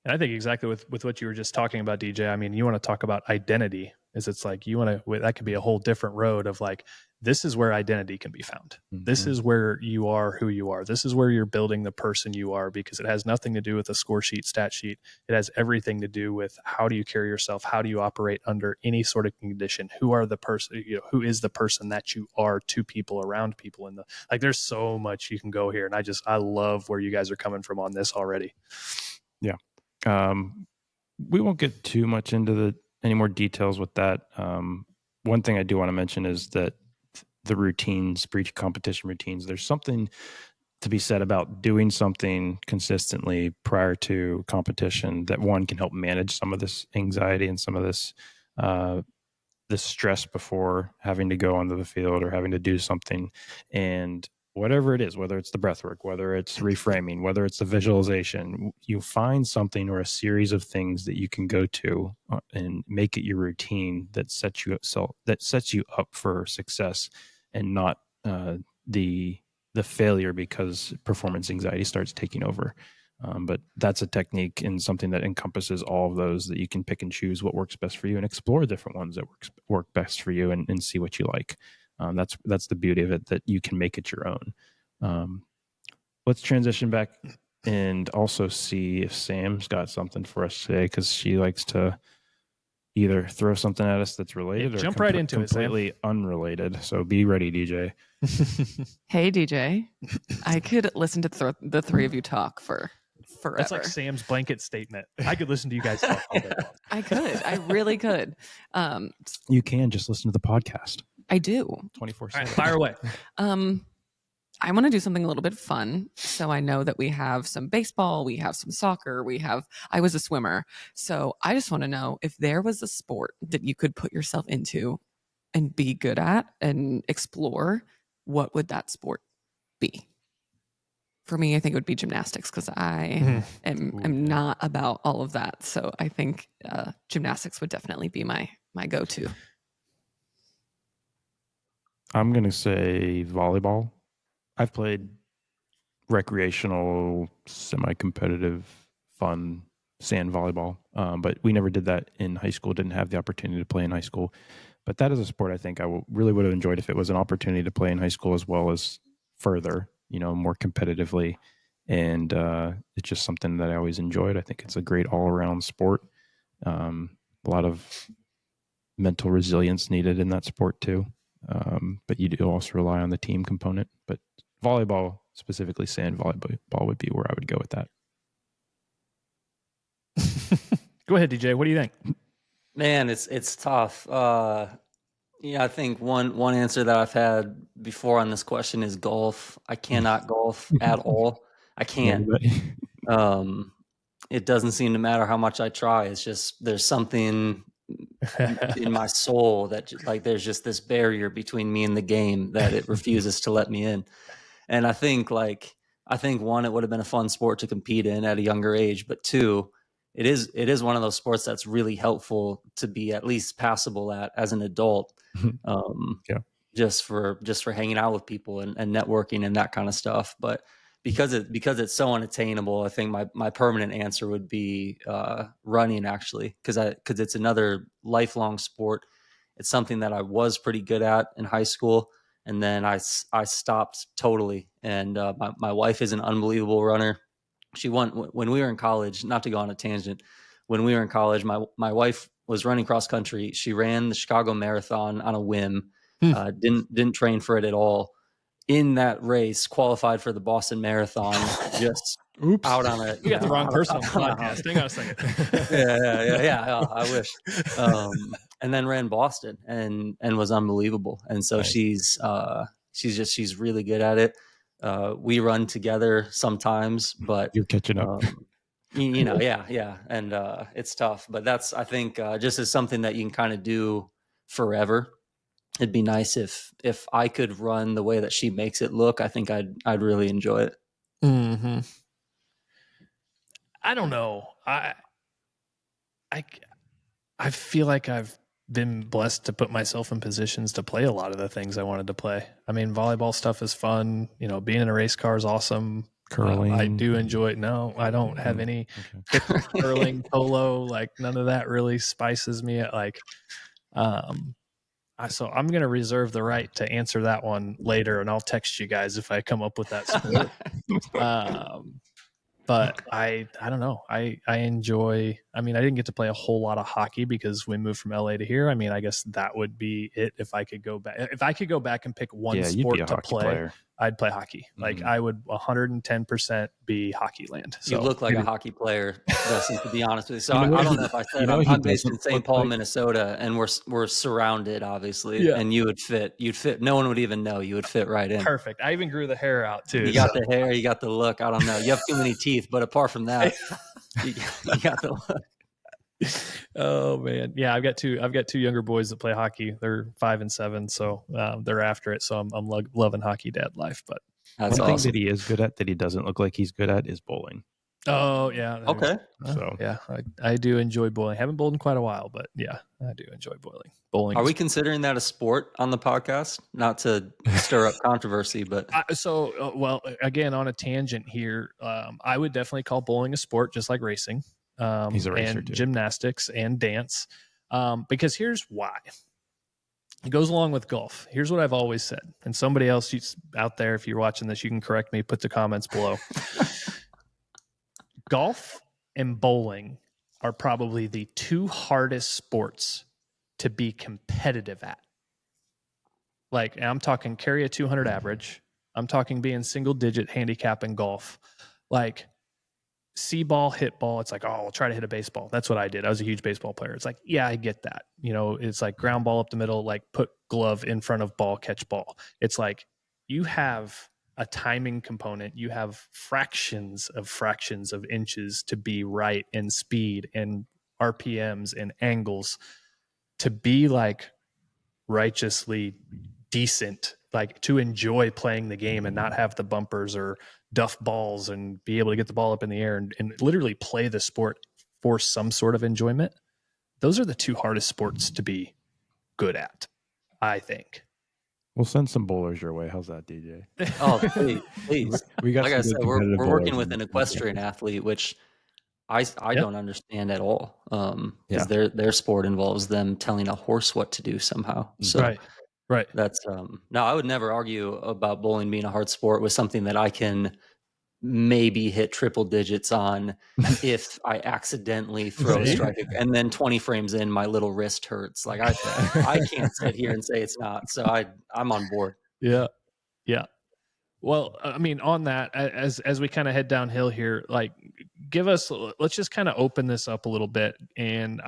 And I think exactly with what you were just talking about, DJ, I mean, you want to talk about identity, is it's like, that could be a whole different road of like, this is where identity can be found. This is where you are who you are. This is where you're building the person you are, because it has nothing to do with a score sheet, stat sheet. It has everything to do with, how do you carry yourself? How do you operate under any sort of condition? Who are the person, who is the person that you are to people, around people? And there's so much you can go here. And I love where you guys are coming from on this already. Yeah. We won't get too much into any more details with that. One thing I do want to mention is that the routines, pre-competition routines, there's something to be said about doing something consistently prior to competition that, one, can help manage some of this anxiety and some of this stress before having to go onto the field or having to do something. And whatever it is, whether it's the breathwork, whether it's reframing, whether it's the visualization, you find something or a series of things that you can go to and make it your routine that sets you up for success, and not the failure because performance anxiety starts taking over. But that's a technique and something that encompasses all of those, that you can pick and choose what works best for you and explore different ones that work best for you, and see what you like. That's the beauty of it, that you can make it your own. Let's transition back and also see if Sam's got something for us today, because she likes to either throw something at us that's related or jump right into completely unrelated. So be ready, DJ. Hey, DJ. I could listen to the three of you talk for forever. That's like Sam's blanket statement. I could listen to you guys talk all day long. I could. I really could. You can just listen to the podcast. I do. 24/7. All right, fire away. I want to do something a little bit fun. So I know that we have some baseball, we have some soccer, I was a swimmer. So I just want to know if there was a sport that you could put yourself into and be good at and explore, what would that sport be? For me, I think it would be gymnastics, because I am not about all of that. So I think gymnastics would definitely be my go-to. I'm going to say volleyball. I've played recreational, semi-competitive, fun sand volleyball, but we never did that in high school. Didn't have the opportunity to play in high school. But that is a sport I think I really would have enjoyed if it was an opportunity to play in high school, as well as further, more competitively. And it's just something that I always enjoyed. I think it's a great all-around sport. A lot of mental resilience needed in that sport too. But you do also rely on the team component. But volleyball, specifically sand volleyball, would be where I would go with that. Go ahead, DJ. What do you think? Man, it's tough. I think one answer that I've had before on this question is golf. I cannot golf at all. I can't. It doesn't seem to matter how much I try. It's just there's something in my soul that there's just this barrier between me and the game that it refuses to let me in. And I think one, it would have been a fun sport to compete in at a younger age, but two, it is one of those sports that's really helpful to be at least passable at as an adult. Just for hanging out with people and networking and that kind of stuff. But because it's so unattainable, I think my permanent answer would be running, actually, because it's another lifelong sport. It's something that I was pretty good at in high school, and then I stopped totally. And my wife is an unbelievable runner. She won when we were in college. Not to go on a tangent, when we were in college, my wife was running cross country. She ran the Chicago Marathon on a whim. Didn't train for it at all. In that race, qualified for the Boston Marathon. Just out on it. You got the wrong person on the podcast. Hang on a second. Yeah. I wish. And then ran Boston and was unbelievable. And so Nice. she's really good at it. We run together sometimes, but You're catching up. Yeah. And it's tough, but that's, I think, just as something that you can kind of do forever. It'd be nice if I could run the way that she makes it look. I think I'd really enjoy it. Mm-hmm. I don't know. I feel like I've been blessed to put myself in positions to play a lot of the things I wanted to play. I mean, volleyball stuff is fun. Being in a race car is awesome. Curling. I do enjoy it. No, I don't have any curling, polo, none of that really spices me. So I'm going to reserve the right to answer that one later, and I'll text you guys if I come up with that sport. But I don't know. I enjoy, I didn't get to play a whole lot of hockey because we moved from LA to here. I guess that would be it. If I could go back, and pick one sport to play, player. I'd play hockey. I would 110% be hockey land. So you look like a hockey player, Dustin, to be honest with you. So I don't know if I said I'm based in St. Paul, Minnesota, and we're surrounded, obviously. Yeah. And you'd fit. No one would even know. You would fit right in. Perfect. I even grew the hair out too. You got the hair. You got the look. I don't know. You have too many teeth, but apart from that, you got the look. Oh man, yeah. I've got two younger boys that play hockey. They're 5 and 7, so they're after it. So I'm loving hockey dad life. But That's One thing awesome. that he is good at that he doesn't look like he's good at is bowling. Oh yeah. Okay. So Yeah, I do enjoy bowling. Haven't bowled in quite a while, but yeah, I do enjoy bowling. Bowling. Are we considering that a sport on the podcast? Not to stir up controversy, but Well, again, on a tangent here, I would definitely call bowling a sport, just like racing. He's a racer and too. Gymnastics and dance. Because here's why. It goes along with golf. Here's what I've always said. And somebody else out there, if you're watching this, you can correct me, put the comments below. Golf and bowling are probably the two hardest sports to be competitive at. Like, I'm talking carry a 200 average. I'm talking being single digit handicap in golf. Like, see ball, hit ball. It's like, oh, I'll try to hit a baseball. That's what I did. I was a huge baseball player. It's like, yeah, I get that. You know, it's like ground ball up the middle, like put glove in front of ball, catch ball. It's like you have a timing component. You have fractions of inches to be right, and speed and RPMs and angles to be like righteously decent, like to enjoy playing the game and not have the bumpers or duff balls and be able to get the ball up in the air and literally play the sport for some sort of enjoyment. Those are the two hardest sports to be good at, I think. We'll send some bowlers your way. How's that, DJ? oh, please. We got Like some I good said, we're competitive working bowlers with in an the equestrian podcast. athlete, which I Yep. don't understand at all. Yeah. Because their sport involves them telling a horse what to do somehow. So Right. that's no, I would never argue about bowling being a hard sport with something that I can maybe hit triple digits on if I accidentally throw a See? strike, and then 20 frames in, my little wrist hurts. Like I can't sit here and say it's not. So I'm on board. Yeah. Yeah. Well, I mean, on that, as we kind of head downhill here, like, let's just kind of open this up a little bit, and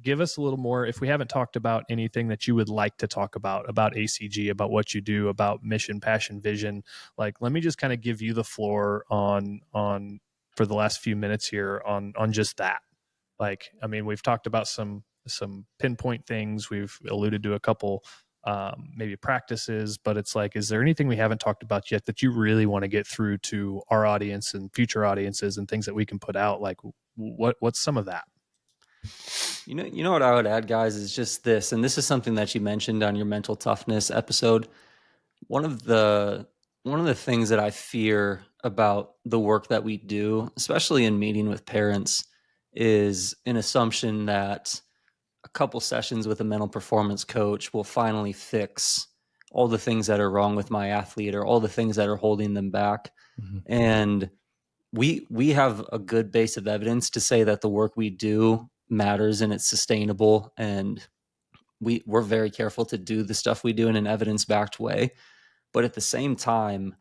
give us a little more. If we haven't talked about anything that you would like to talk about ACG, about what you do, about mission, passion, vision, like, let me just kind of give you the floor on for the last few minutes here on just that. Like, I mean, we've talked about some pinpoint things. We've alluded to a couple maybe practices, but it's like, is there anything we haven't talked about yet that you really want to get through to our audience and future audiences and things that we can put out? Like, what's some of that? You know what I would add, guys, is just this, and this is something that you mentioned on your mental toughness episode. One of the things that I fear about the work that we do, especially in meeting with parents, is an assumption that a couple sessions with a mental performance coach will finally fix all the things that are wrong with my athlete or all the things that are holding them back. Mm-hmm. And we have a good base of evidence to say that the work we do matters and it's sustainable, and we're very careful to do the stuff we do in an evidence-backed way. But at the same time,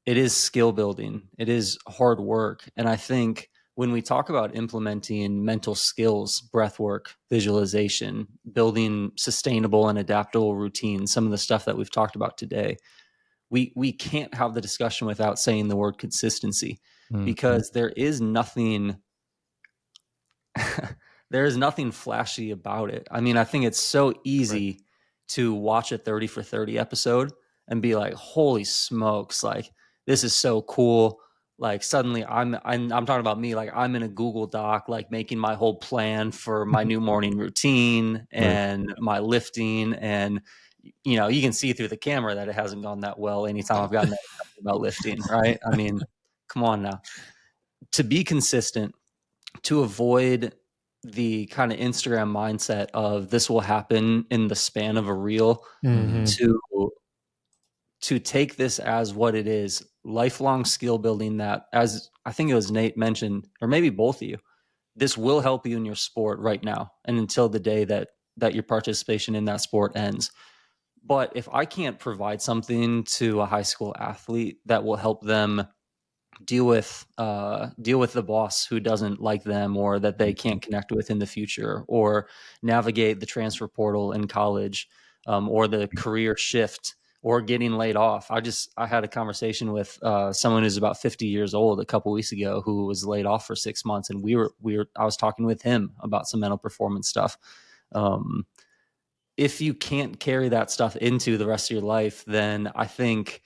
it is skill building. It is hard work. And I think when we talk about implementing mental skills, breath work, visualization, building sustainable and adaptable routines, some of the stuff that we've talked about today, we can't have the discussion without saying the word consistency, because there is nothing flashy about it. I mean, I think it's so easy to watch a 30 for 30 episode and be like, holy smokes, like, this is so cool. Like, suddenly I'm talking about me, like, I'm in a Google Doc, like, making my whole plan for my new morning routine and my lifting. And, you know, you can see through the camera that it hasn't gone that well anytime I've gotten about lifting, right? I mean, come on now. To be consistent, to avoid the kind of Instagram mindset of this will happen in the span of a reel, to take this as what it is, lifelong skill building, that, as I think it was Nate mentioned, or maybe both of you, this will help you in your sport right now and until the day that your participation in that sport ends. But if I can't provide something to a high school athlete that will help them deal with the boss who doesn't like them or that they can't connect with in the future, or navigate the transfer portal in college, or the career shift, or getting laid off. I had a conversation with someone who's about 50 years old a couple weeks ago who was laid off for 6 months, and I was talking with him about some mental performance stuff. If you can't carry that stuff into the rest of your life, then I think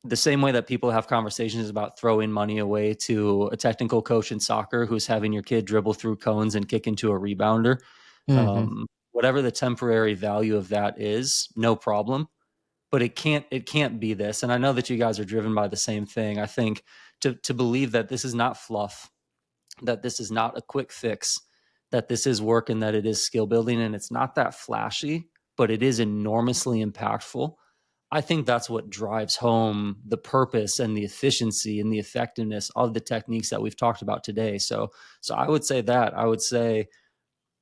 the same way that people have conversations about throwing money away to a technical coach in soccer who's having your kid dribble through cones and kick into a rebounder, whatever the temporary value of that is, no problem. But it can't be this. And I know that you guys are driven by the same thing. I think to believe that this is not fluff, that this is not a quick fix, that this is work and that it is skill building and it's not that flashy, but it is enormously impactful. I think that's what drives home the purpose and the efficiency and the effectiveness of the techniques that we've talked about today. So I would say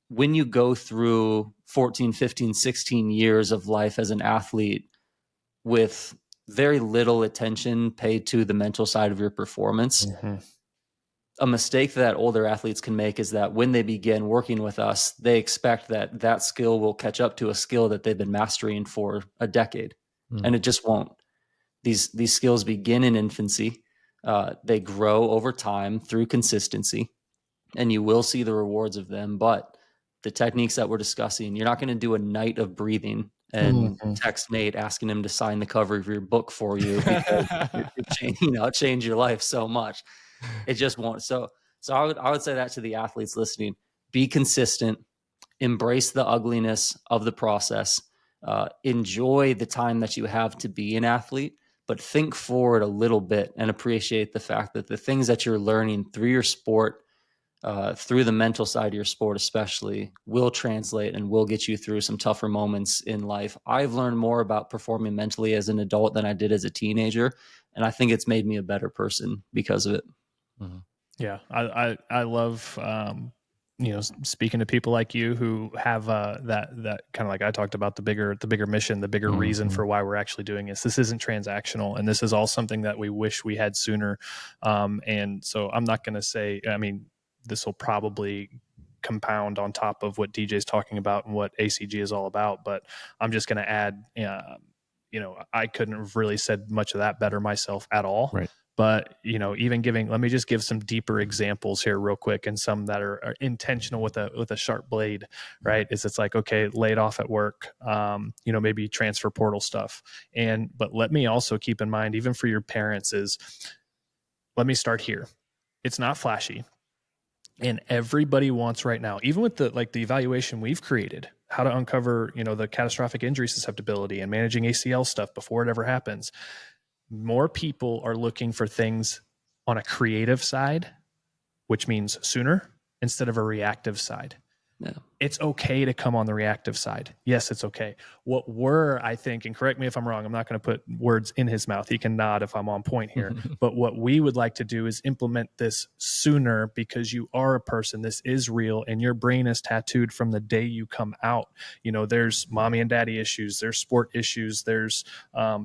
when you go through 14, 15, 16 years of life as an athlete with very little attention paid to the mental side of your performance, a mistake that older athletes can make is that when they begin working with us, they expect that that skill will catch up to a skill that they've been mastering for a decade, and it just won't. These skills begin in infancy. They grow over time through consistency, and you will see the rewards of them. But the techniques that we're discussing, you're not going to do a night of breathing and text Nate asking him to sign the cover of your book for you because change your life so much. It just won't. So I would say that to the athletes listening: be consistent, embrace the ugliness of the process, enjoy the time that you have to be an athlete, but think forward a little bit and appreciate the fact that the things that you're learning through your sport, through the mental side of your sport especially, will translate and will get you through some tougher moments in life. I've learned more about performing mentally as an adult than I did as a teenager, and I think it's made me a better person because of it. Yeah, I love speaking to people like you who have that kind of, like I talked about, the bigger mission, the bigger reason for why we're actually doing this. This isn't transactional, and this is all something that we wish we had sooner. And so I'm not going to say, I mean, this will probably compound on top of what DJ's talking about and what ACG is all about, but I'm just going to add, I couldn't have really said much of that better myself at all. Right. But, let me just give some deeper examples here real quick, and some that are intentional with a sharp blade, right? It's like, okay, laid off at work, maybe transfer portal stuff. But let me also keep in mind, even for your parents, let me start here. It's not flashy. And everybody wants right now, even with the evaluation we've created, how to uncover, the catastrophic injury susceptibility and managing ACL stuff before it ever happens. More people are looking for things on a creative side, which means sooner, instead of a reactive side. Yeah. It's okay to come on the reactive side. Yes, it's okay. What I think, and correct me if I'm wrong, I'm not going to put words in his mouth. He can nod if I'm on point here. But what we would like to do is implement this sooner, because you are a person. This is real, and your brain is tattooed from the day you come out. There's mommy and daddy issues. There's sport issues. There's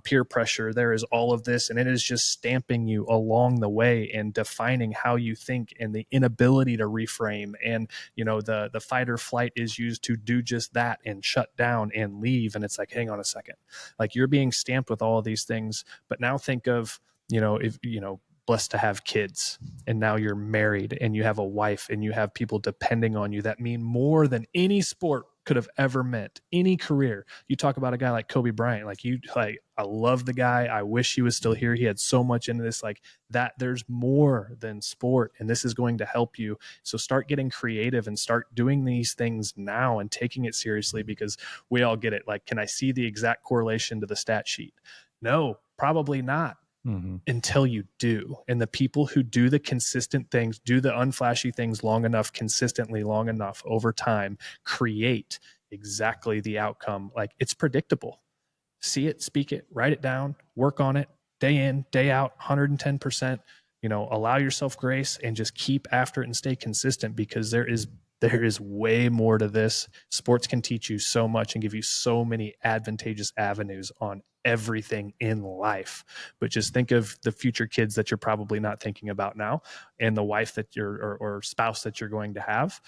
peer pressure. There is all of this, and it is just stamping you along the way and defining how you think, and the inability to reframe, and the fight or flight is used to do just that and shut down and leave. And it's like, hang on a second, like, you're being stamped with all of these things. But now think of, if blessed to have kids, and now you're married and you have a wife and you have people depending on you that mean more than any sport could have ever meant, any career. You talk about a guy like Kobe Bryant, I love the guy. I wish he was still here. He had so much into this, like that. There's more than sport, and this is going to help you. So start getting creative and start doing these things now and taking it seriously, because we all get it. Like, can I see the exact correlation to the stat sheet? No, probably not. Until you do. And the people who do the consistent things, do the unflashy things long enough, consistently long enough over time, create exactly the outcome. Like, it's predictable. See it, speak it, write it down, work on it day in, day out, 110%. Allow yourself grace and just keep after it and stay consistent, because there is way more to this. Sports can teach you so much and give you so many advantageous avenues on everything in life. But just think of the future kids that you're probably not thinking about now, and the wife that you're or spouse that you're going to have.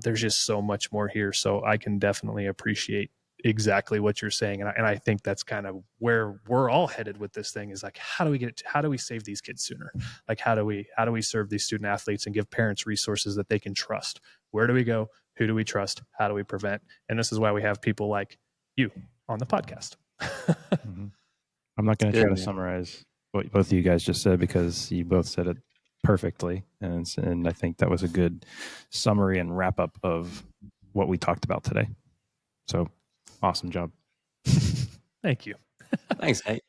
There's just so much more here. So I can definitely appreciate exactly what you're saying. And I think that's kind of where we're all headed with this thing, is like, how do we save these kids sooner? Like, how do we serve these student athletes and give parents resources that they can trust? Where do we go? Who do we trust? How do we prevent? And this is why we have people like you on the podcast. I'm not going to try to summarize what both of you guys just said, because you both said it perfectly. And I think that was a good summary and wrap up of what we talked about today. So awesome job. Thank you. Thanks, Nate.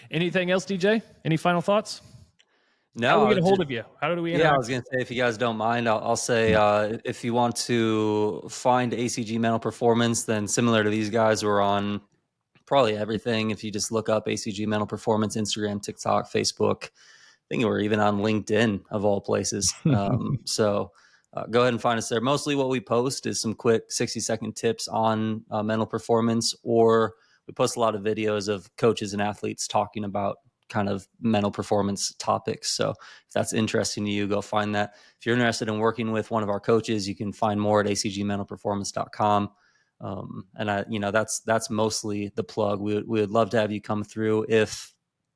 Anything else, DJ? Any final thoughts? No, How do we I get a was hold just- of you? How do we Yeah, interact? I was going to say, if you guys don't mind, I'll say if you want to find ACG Mental Performance, then similar to these guys, we're on probably everything. If you just look up ACG Mental Performance, Instagram, TikTok, Facebook, I think we're even on LinkedIn of all places. So go ahead and find us there. Mostly what we post is some quick 60-second tips on mental performance, or we post a lot of videos of coaches and athletes talking about kind of mental performance topics. So if that's interesting to you, go find that. If you're interested in working with one of our coaches, you can find more at acgmentalperformance.com. And that's mostly the plug. We would love to have you come through if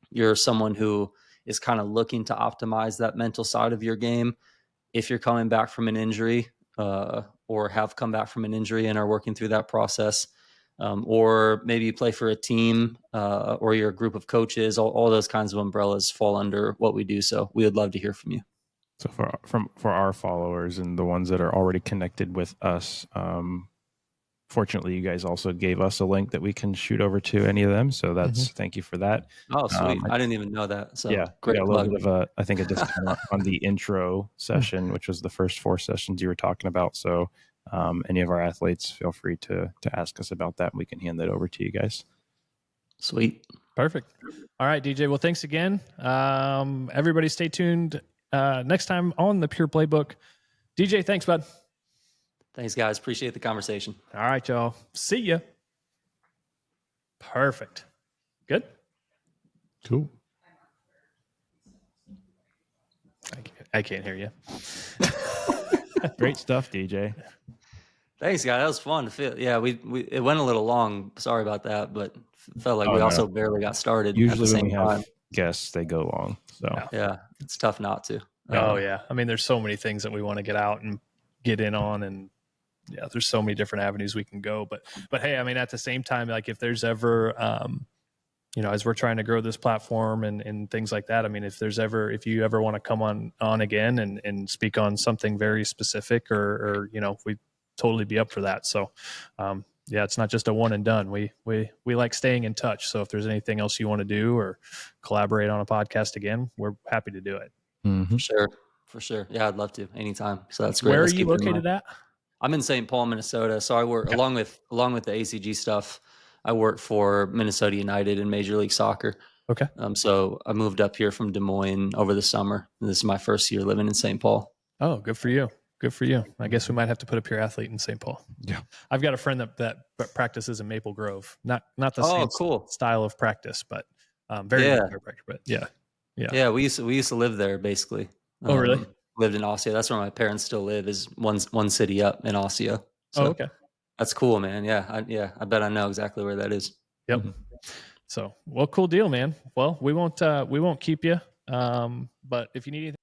you're someone who is kind of looking to optimize that mental side of your game. If you're coming back from an injury or have come back from an injury and are working through that process, or maybe you play for a team or you're a group of coaches, all those kinds of umbrellas fall under what we do. So we would love to hear from you. So for our followers and the ones that are already connected with us, fortunately, you guys also gave us a link that we can shoot over to any of them. So that's thank you for that. Oh, sweet. I didn't even know that. So Yeah, great a plug. little bit of I think a discount on the intro session, which was the first 4 sessions you were talking about. So any of our athletes, feel free to ask us about that. And we can hand that over to you guys. Sweet. Perfect. All right, DJ. Well, thanks again. Everybody stay tuned next time on the Pure Playbook. DJ, thanks, bud. Thanks, guys. Appreciate the conversation. All right, y'all. See ya. Perfect. Good. Cool. I can't hear you. Great stuff, DJ. Thanks, guys. That was fun to feel. Yeah, we it went a little long. Sorry about that, but felt like Oh, we no. also barely got started at the Usually when same we have time. guests, they go long. So Yeah, it's tough not to. Oh yeah. I mean, there's so many things that we want to get out and get in on, and yeah, there's so many different avenues we can go. But hey, I mean, at the same time, like if there's ever, as we're trying to grow this platform and things like that, I mean, if you ever want to come on again and speak on something very specific or we'd totally be up for that. So, yeah, it's not just a one and done. We like staying in touch. So if there's anything else you want to do or collaborate on a podcast again, we're happy to do it. For sure. Yeah, I'd love to anytime. So that's great. Where Let's are you keep it in located mind. at? I'm in St. Paul, Minnesota. So I work along with the ACG stuff. I work for Minnesota United in Major League Soccer. Okay. So I moved up here from Des Moines over the summer. This is my first year living in St. Paul. Oh, good for you. Good for you. I guess we might have to put a Pure Athlete in St. Paul. Yeah. I've got a friend that practices in Maple Grove. Not the same cool style of practice, but very good practice. But yeah. We used to live there basically. Oh, really? Lived in Osceola. That's where my parents still live. Is one city up in Osceola. So Oh, okay. That's cool, man. Yeah, I bet I know exactly where that is. Yep. So, well, cool deal, man. Well, we won't keep you. But if you need anything.